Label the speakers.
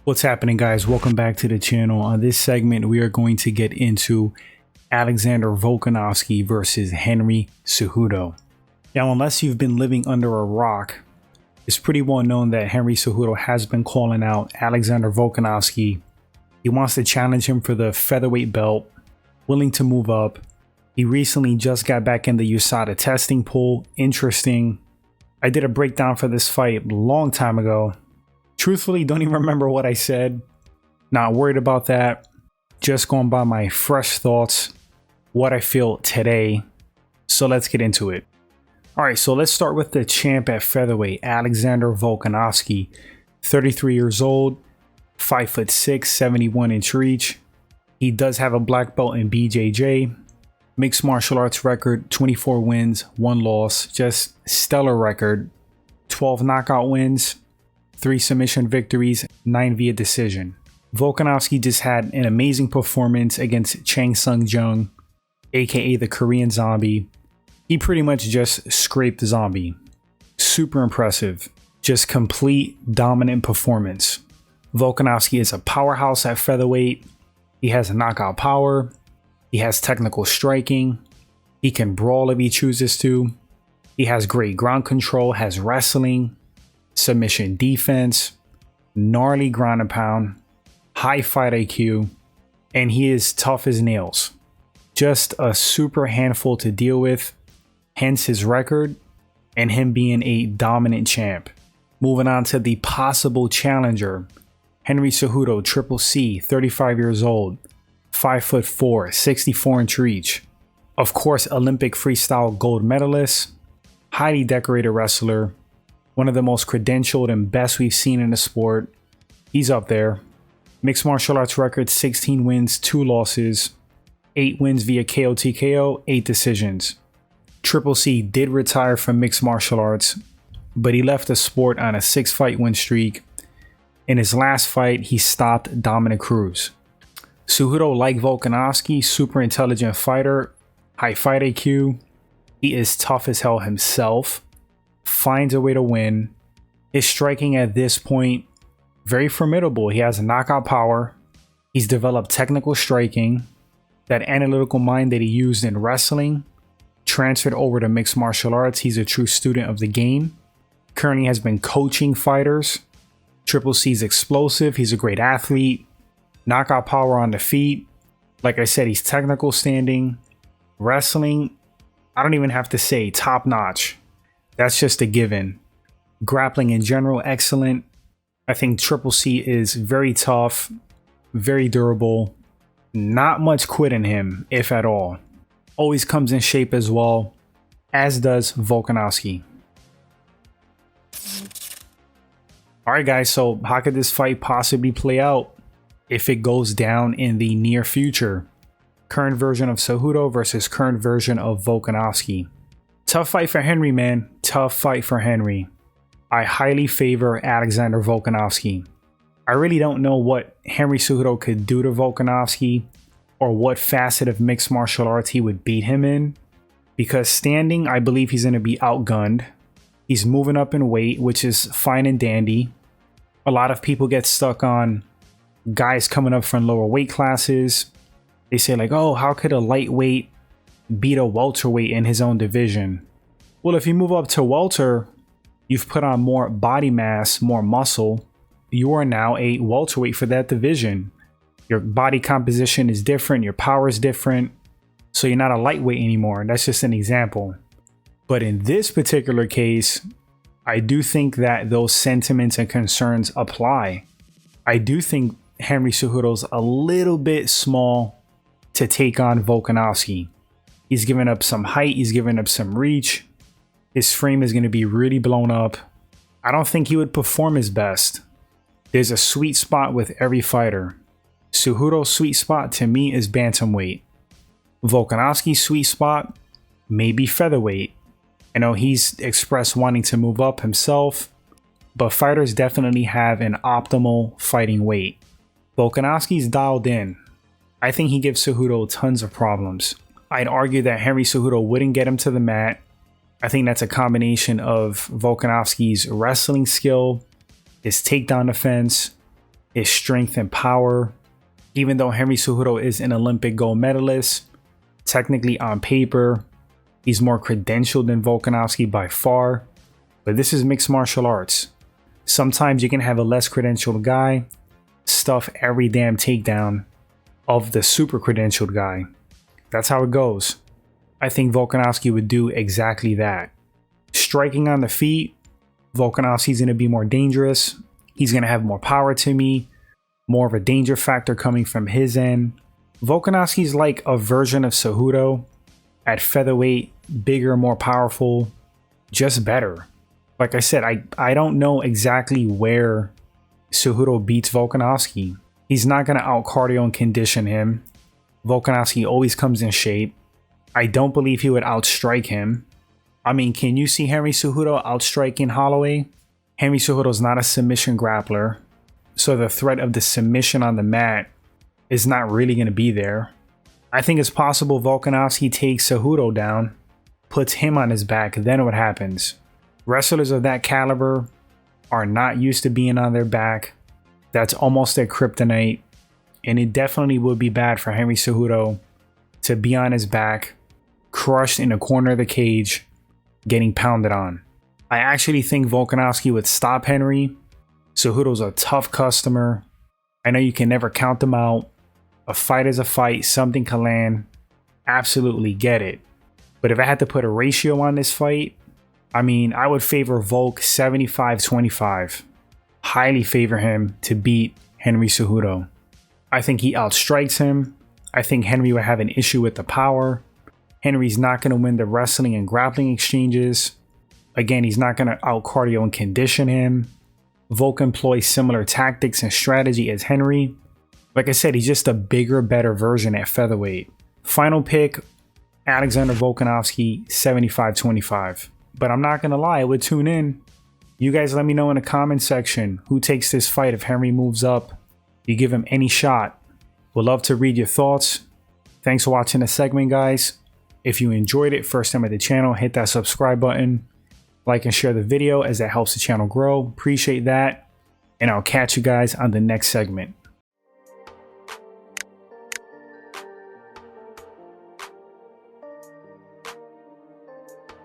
Speaker 1: What's happening, guys? Welcome back to the channel. On this segment, we are going to get into Alexander Volkanovski versus Henry Cejudo. Now, unless you've been living under a rock, it's pretty well known that Henry Cejudo has been calling out Alexander Volkanovski. He wants to challenge him for the featherweight belt, willing to move up. He recently just got back in the USADA testing pool. Interesting. I did a breakdown for this fight a long time ago. Truthfully, don't even remember what I said. Not worried about that. Just going by my fresh thoughts, what I feel today. So let's get into it. All right, so let's start with the champ at featherweight, Alexander Volkanovski. 33 years old, 5'6", 71-inch reach. He does have a black belt in BJJ. Mixed martial arts record, 24 wins, 1 loss. Just stellar record. 12 knockout wins, 3 submission victories, 9 via decision. Volkanovski just had an amazing performance against Chang Sung Jung, aka the Korean Zombie. He pretty much just scraped the Zombie. Super impressive. Just complete dominant performance. Volkanovski is a powerhouse at featherweight. He has knockout power. He has technical striking. He can brawl if he chooses to. He has great ground control, has wrestling, submission defense, gnarly ground and pound, high fight IQ, and he is tough as nails. Just a super handful to deal with, hence his record and him being a dominant champ. Moving on to the possible challenger, Henry Cejudo, Triple C, 35 years old, 5'4", 64-inch reach. Of course, Olympic freestyle gold medalist, highly decorated wrestler, one of the most credentialed and best we've seen in the sport. He's up there. Mixed martial arts record, 16 wins, 2 losses, 8 wins via KO TKO, 8 decisions. Triple C did retire from mixed martial arts, but he left the sport on a 6-fight win streak. In his last fight, he stopped Dominic Cruz. Cejudo, like Volkanovski, super intelligent fighter, high fight IQ. He is tough as hell himself. Finds a way to win. His striking at this point, very formidable. He has knockout power. He's developed technical striking. That analytical mind that he used in wrestling transferred over to mixed martial arts. He's a true student of the game. Currently has been coaching fighters. Triple C's explosive. He's a great athlete. Knockout power on the feet. Like I said, he's technical standing. Wrestling, I don't even have to say top notch. That's just a given. Grappling in general, excellent. I think Triple C is very tough, very durable. Not much quit in him, if at all. Always comes in shape as well, as does Volkanovski. Alright guys, so how could this fight possibly play out if it goes down in the near future? Current version of Cejudo versus current version of Volkanovski. Tough fight for Henry, man. Tough fight for Henry. I highly favor Alexander Volkanovski. I really don't know what Henry Cejudo could do to Volkanovski or what facet of mixed martial arts he would beat him in. Because standing, I believe he's going to be outgunned. He's moving up in weight, which is fine and dandy. A lot of people get stuck on guys coming up from lower weight classes. They say like, oh, how could a lightweight beat a welterweight in his own division? Well, if you move up to welter, you've put on more body mass, more muscle. You are now a welterweight for that division. Your body composition is different. Your power is different. So you're not a lightweight anymore. That's just an example. But in this particular case, I do think that those sentiments and concerns apply. I do think Henry Cejudo's a little bit small to take on Volkanovski. He's given up some height. He's given up some reach. His frame is going to be really blown up. I don't think he would perform his best. There's a sweet spot with every fighter. Cejudo's sweet spot to me is bantamweight. Volkanovski's sweet spot may be featherweight. I know he's expressed wanting to move up himself, but fighters definitely have an optimal fighting weight. Volkanovski's dialed in. I think he gives Cejudo tons of problems. I'd argue that Henry Cejudo wouldn't get him to the mat. I think that's a combination of Volkanovski's wrestling skill, his takedown defense, his strength and power. Even though Henry Cejudo is an Olympic gold medalist, technically on paper, he's more credentialed than Volkanovski by far. But this is mixed martial arts. Sometimes you can have a less credentialed guy stuff every damn takedown of the super credentialed guy. That's how it goes. I think Volkanovski would do exactly that. Striking on the feet, Volkanovski's going to be more dangerous. He's going to have more power to me, more of a danger factor coming from his end. Volkanovski's like a version of Cejudo at featherweight, bigger, more powerful, just better. Like I said, I don't know exactly where Cejudo beats Volkanovski. He's not going to out cardio and condition him. Volkanovski always comes in shape. I don't believe he would outstrike him. I mean, can you see Henry Cejudo outstriking Holloway? Henry Cejudo's not a submission grappler, so the threat of the submission on the mat is not really going to be there. I think it's possible Volkanovski takes Cejudo down, puts him on his back, then what happens? Wrestlers of that caliber are not used to being on their back. That's almost their kryptonite, and it definitely would be bad for Henry Cejudo to be on his back, crushed in the corner of the cage, getting pounded on. I actually think Volkanovski would stop Henry. Cejudo's a tough customer. I know you can never count them out. A fight is a fight, something can land. Absolutely get it. But if I had to put a ratio on this fight, I mean, I would favor Volk 75-25. Highly favor him to beat Henry Cejudo. I think he outstrikes him. I think Henry would have an issue with the power. Henry's not going to win the wrestling and grappling exchanges. Again, he's not going to out cardio and condition him. Volk employs similar tactics and strategy as Henry. Like I said, he's just a bigger, better version at featherweight. Final pick, Alexander Volkanovski, 75-25. But I'm not going to lie, I would tune in. You guys let me know in the comment section who takes this fight if Henry moves up. You give him any shot. Would love to read your thoughts. Thanks for watching the segment, guys. If you enjoyed it, first time at the channel, hit that subscribe button. Like and share the video as that helps the channel grow. Appreciate that. And I'll catch you guys on the next segment.